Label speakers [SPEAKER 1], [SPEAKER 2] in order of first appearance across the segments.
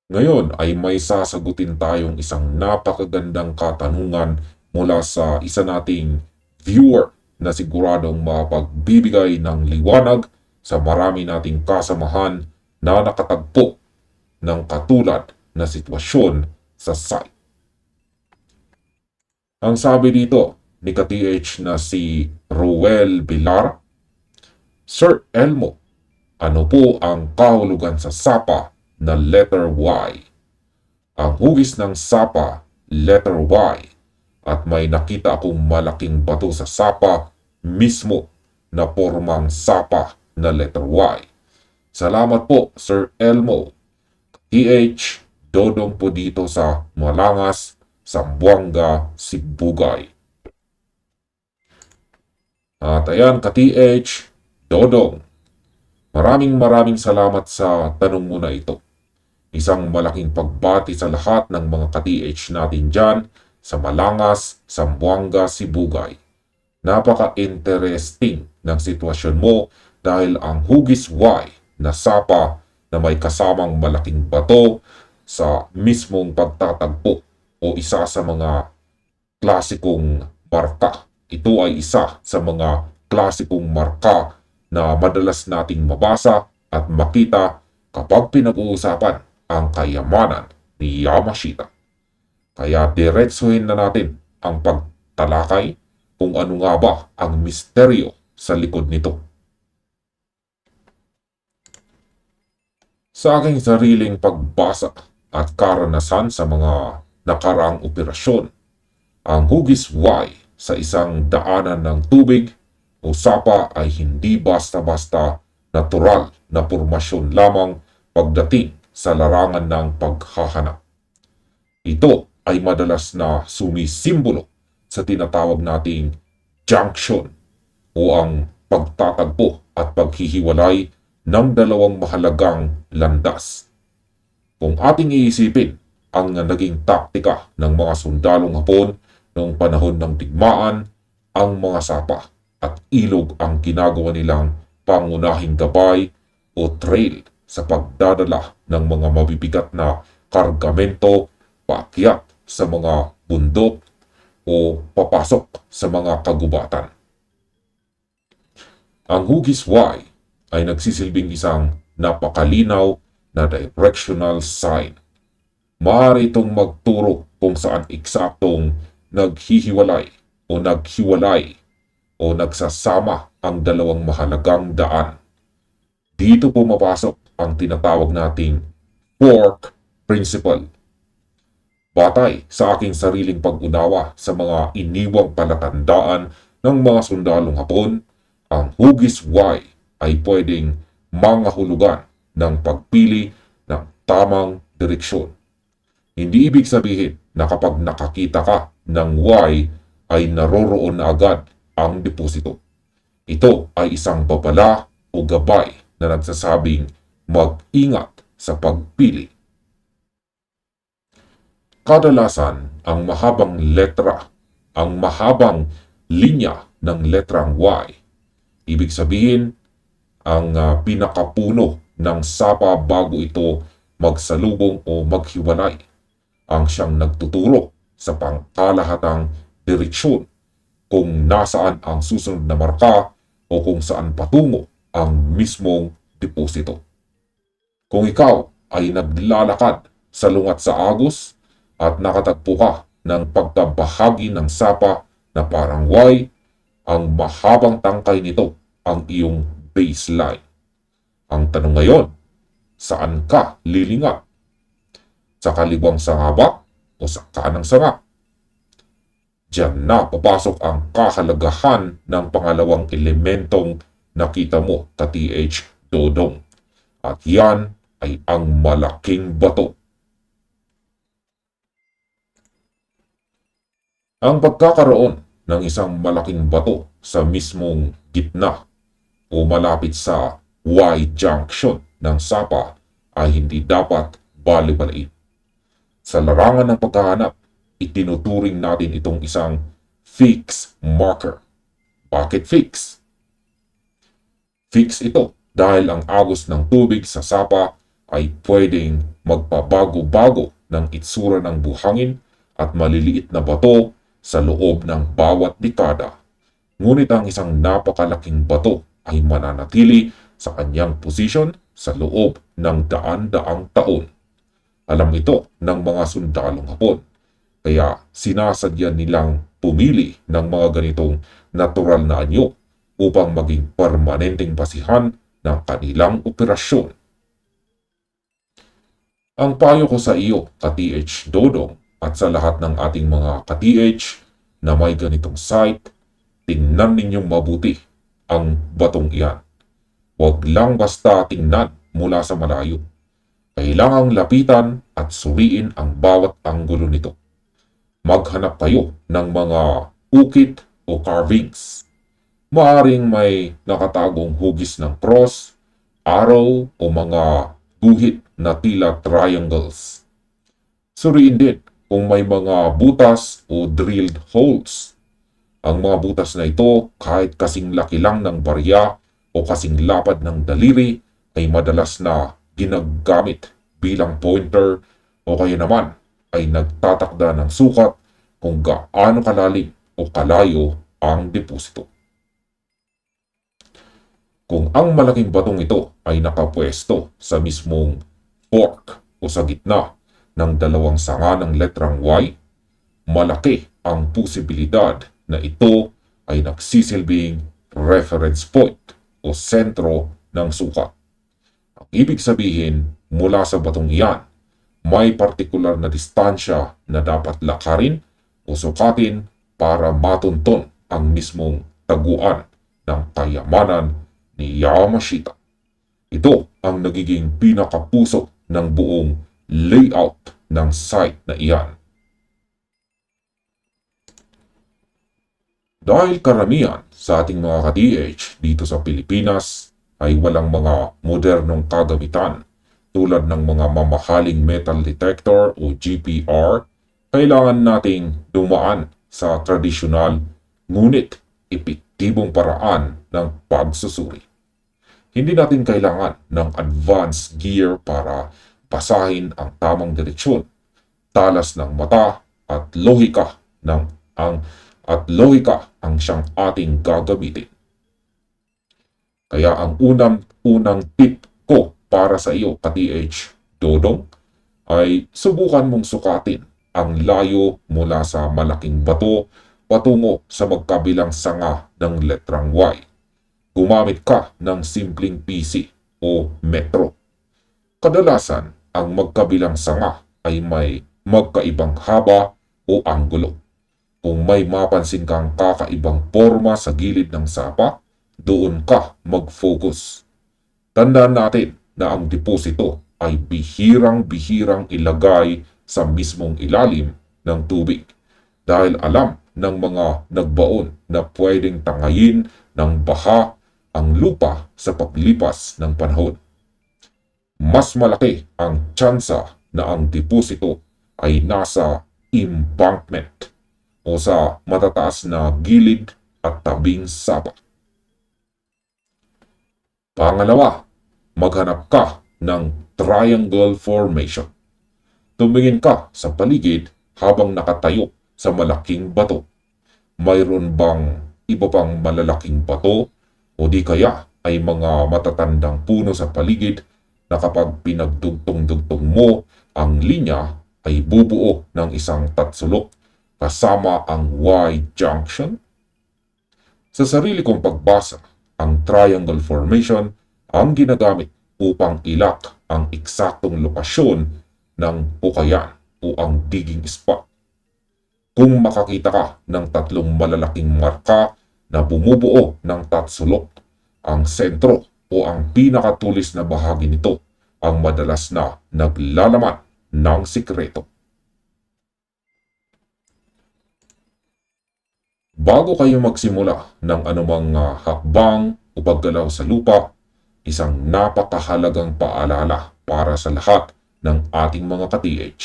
[SPEAKER 1] Ngayon ay may sasagutin tayong isang napakagandang katanungan mula sa isa nating viewer na siguradong mapagbibigay ng liwanag sa marami nating kasamahan na nakatagpo ng katulad na sitwasyon sa site. Ang sabi dito ni ka-TH na si Ruel Bilar, Sir Elmo, ano po ang kahulugan sa sapa na letter Y? Ang hugis ng sapa, letter Y, at may nakita akong malaking bato sa sapa mismo na formang sapa na letter Y. Salamat po, Sir Elmo. TH, Dodong po dito sa Malangas, Zamboanga, Sibugay. At ayan, ka-TH, Dodong, maraming salamat sa tanong mo na ito. Isang malaking pagbati sa lahat ng mga ka-TH natin dyan sa Malangas, Zamboanga, Sibugay. Napaka-interesting ng sitwasyon mo dahil ang hugis Y na sapa na may kasamang malaking bato sa mismong pagtatagpo o isa sa mga klasikong marka. Ito ay isa sa mga klasikong marka na madalas nating mabasa at makita kapag pinag-uusapan ang kayamanan ni Yamashita. Kaya diretsuhin na natin ang pagtalakay kung ano nga ba ang misteryo sa likod nito. Sa aking sariling pagbasa at karanasan sa mga nakaraang operasyon, ang hugis Y sa isang daanan ng tubig o sapa ay hindi basta-basta natural na pormasyon lamang pagdating sa larangan ng paghahanap. Ito ay madalas na sumisimbolo sa tinatawag nating junction o ang pagtatagpo at paghihiwalay ng dalawang mahalagang landas. Kung ating iisipin ang naging taktika ng mga sundalong Hapon noong panahon ng digmaan, ang mga sapa at ilog ang ginagawa nilang pangunahing gabay o trail sa pagdadala ng mga mabibigat na kargamento paakyat sa mga bundok o papasok sa mga kagubatan. Ang hugis Y ay nagsisilbing isang napakalinaw na directional sign. Maaari itong magturo kung saan eksaktong naghihiwalay o nagsasama ang dalawang mahalagang daan. Dito pumapasok ang tinatawag nating fork principle. Batay sa aking sariling pag-unawa sa mga iniwang palatandaan ng mga sundalong Hapon, ang hugis Y ay pwedeng mangahulugan ng pagpili ng tamang direksyon. Hindi ibig sabihin na kapag nakakita ka ng Y ay naroroon na agad ang deposito. Ito ay isang babala o gabay na nagsasabing mag-ingat sa pagpili. Kadalasan, ang mahabang linya ng letrang Y. Ibig sabihin, ang pinakapuno ng sapa bago ito magsalubong o maghiwalay ang siyang nagtuturo sa pangkalahatang direksyon kung nasaan ang susunod na marka o kung saan patungo ang mismong deposito. Kung ikaw ay naglalakad sa lungat sa agos at nakatagpo ka ng pagkabahagi ng sapa na parang Y, ang mahabang tangkay nito ang iyong baseline. Ang tanong ngayon, saan ka lilingat? Sa kaliwang sanga ba o sa kanang sanga? Diyan na papasok ang kahalagahan ng pangalawang elementong nakita mo, ka-TH Dodong. At yan ay ang malaking bato. Ang pagkakaroon ng isang malaking bato sa mismong gitna o malapit sa Y junction ng sapa ay hindi dapat bali-baliin. Sa larangan ng paghahanap, itinuturing natin itong isang fixed marker. Bakit fix? Fix ito dahil ang agos ng tubig sa sapa ay pwedeng magpabago-bago ng itsura ng buhangin at maliliit na bato sa loob ng bawat dekada. Ngunit ang isang napakalaking bato ay mananatili sa kanyang posisyon sa loob ng daan-daang taon. Alam ito ng mga sundalong Hapon, kaya sinasadya nilang pumili ng mga ganitong natural na anyo upang maging permanenteng basihan ng kanilang operasyon. Ang payo ko sa iyo, ka-TH Dodong, at sa lahat ng ating mga ka-TH na may ganitong site, tingnan ninyong mabuti ang batong iyan. Huwag lang basta tingnan mula sa malayo. Kailangang lapitan at suriin ang bawat anggulo nito. Maghanap kayo ng mga ukit o carvings. Maaring may nakatagong hugis ng cross, arrow o mga guhit na tila triangles. Suriin din kung may mga butas o drilled holes. Ang mga butas na ito, kahit kasing laki lang ng barya o kasing lapad ng daliri, ay madalas na ginagamit bilang pointer o kaya naman ay nagtatakda ng sukat kung gaano kalalim o kalayo ang deposito. Kung ang malaking batong ito ay nakapwesto sa mismong fork o sa gitna ng dalawang sanga ng letrang Y, malaki ang posibilidad na ito ay nagsisilbing reference point o sentro ng sukat. Ang ibig sabihin, mula sa batong iyan, may partikular na distansya na dapat lakarin o sukatin para matunton ang mismong taguan ng kayamanan ni Yamashita. Ito ang nagiging pinakapuso ng buong layout ng site na iyan. Dahil karamihan sa ating mga ka-TH dito sa Pilipinas ay walang mga modernong kagamitan tulad ng mga mamahaling metal detector o GPR, kailangan nating dumaan sa tradisyonal ngunit epektibong paraan ng pagsusuri. Hindi natin kailangan ng advanced gear para basahin ang tamang diretsyon, talas ng mata at lohika ang siyang ating gagamitin. Kaya ang unang tip ko para sa iyo, ka-TH Dodong, ay subukan mong sukatin ang layo mula sa malaking bato patungo sa magkabilang sanga ng letrang Y. Gumamit ka ng simpleng PC o metro. Kadalasan, ang magkabilang sanga ay may magkaibang haba o anggulo. Kung may mapansin kang kakaibang forma sa gilid ng sapa, doon ka mag-focus. Tandaan natin na ang deposito ay bihirang-bihirang ilagay sa mismong ilalim ng tubig dahil alam ng mga nagbaon na pwedeng tangayin ng baha ang lupa sa paglipas ng panahon. Mas malaki ang tsansa na ang deposito ay nasa embankment o sa matataas na gilid at tabing sapa. Pangalawa, maghanap ka ng triangle formation. Tumingin ka sa paligid habang nakatayo sa malaking bato. Mayroon bang iba pang malalaking bato o di kaya ay mga matatandang puno sa paligid na kapag pinagdugtong-dugtong mo ang linya ay bubuo ng isang tatsulok kasama ang Y junction? Sa sarili kong pagbasa, ang triangle formation ang ginagamit upang ilak ang eksaktong lokasyon ng pukayan o ang digging spot. Kung makakita ka ng tatlong malalaking marka na bumubuo ng tatsulok, ang sentro o ang pinakatulis na bahagi nito ang madalas na naglalaman ng sikreto. Bago kayo magsimula ng anumang hakbang o paggalaw sa lupa, isang napakahalagang paalala para sa lahat ng ating mga ka-TH.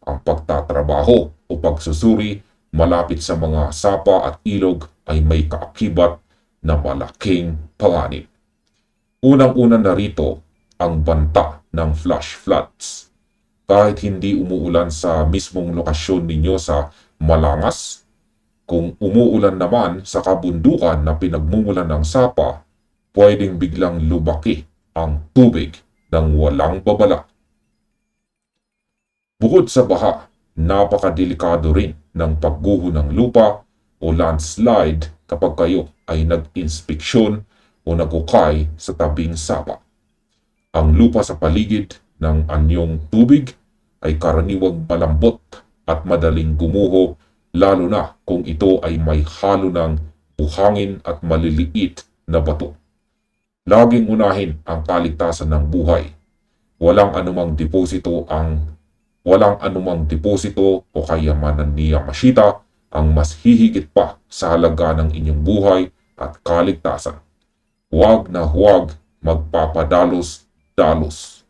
[SPEAKER 1] Ang pagtatrabaho o pagsusuri malapit sa mga sapa at ilog ay may kaakibat na malaking panganib. Unang-una na rito ang banta ng flash floods. Kahit hindi umuulan sa mismong lokasyon ninyo sa Malangas, kung umuulan naman sa kabundukan na pinagmumulan ng sapa, pwedeng biglang lumaki ang tubig ng walang babala. Bukod sa baha, napakadelikado rin ng pagguho ng lupa o landslide kapag kayo ay nag-inspeksyon o nagukay sa tabing sapa. Ang lupa sa paligid ng anyong tubig ay karaniwang malambot at madaling gumuho, lalo na kung ito ay may halo ng buhangin at maliliit na bato. Laging unahin ang kaligtasan ng buhay. Walang anumang deposito o kayamanan ni Yamashita ang mas hihigit pa sa halaga ng inyong buhay at kaligtasan. Huwag na huwag magpapadalos-dalos.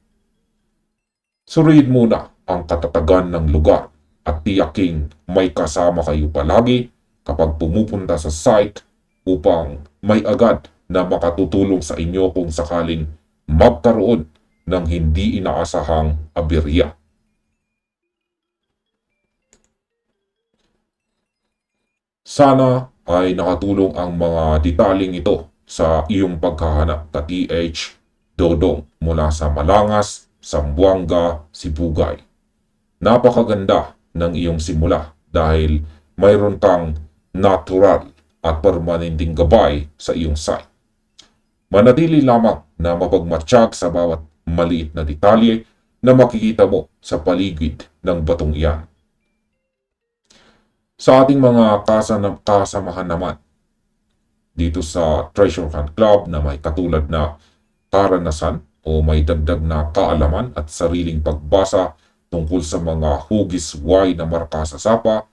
[SPEAKER 1] Suriin muna ang katatagan ng lugar at tiyaking may kasama kayo palagi kapag pumupunta sa site upang may agad na makatutulong sa inyo kung sakaling magkaroon ng hindi inaasahang aberya. Sana ay nakatulong ang mga detaling ito sa iyong paghahanap ka TH Dodong mula sa Malangas, Zamboanga, Sibugay. Napakaganda ng iyong simula dahil mayroon kang natural at permanenteng gabay sa iyong site. Manatili lamang na mapagmatsyag sa bawat maliit na detalye na makikita mo sa paligid ng batong iyan. Sa ating mga kasamahan naman dito sa Treasure Hunt Club na may katulad na karanasan o may dagdag na kaalaman at sariling pagbasa tungkol sa mga hugis-why na marka sa sapa,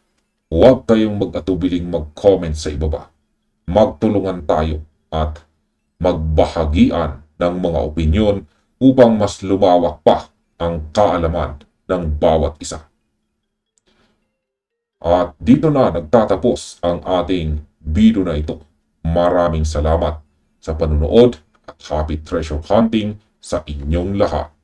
[SPEAKER 1] huwag kayong mag-atubiling mag-comment sa ibaba. Magtulungan tayo at magbahagian ng mga opinyon upang mas lumawak pa ang kaalaman ng bawat isa. At dito na nagtatapos ang ating video na ito. Maraming salamat sa panunood at happy treasure hunting sa inyong lahat.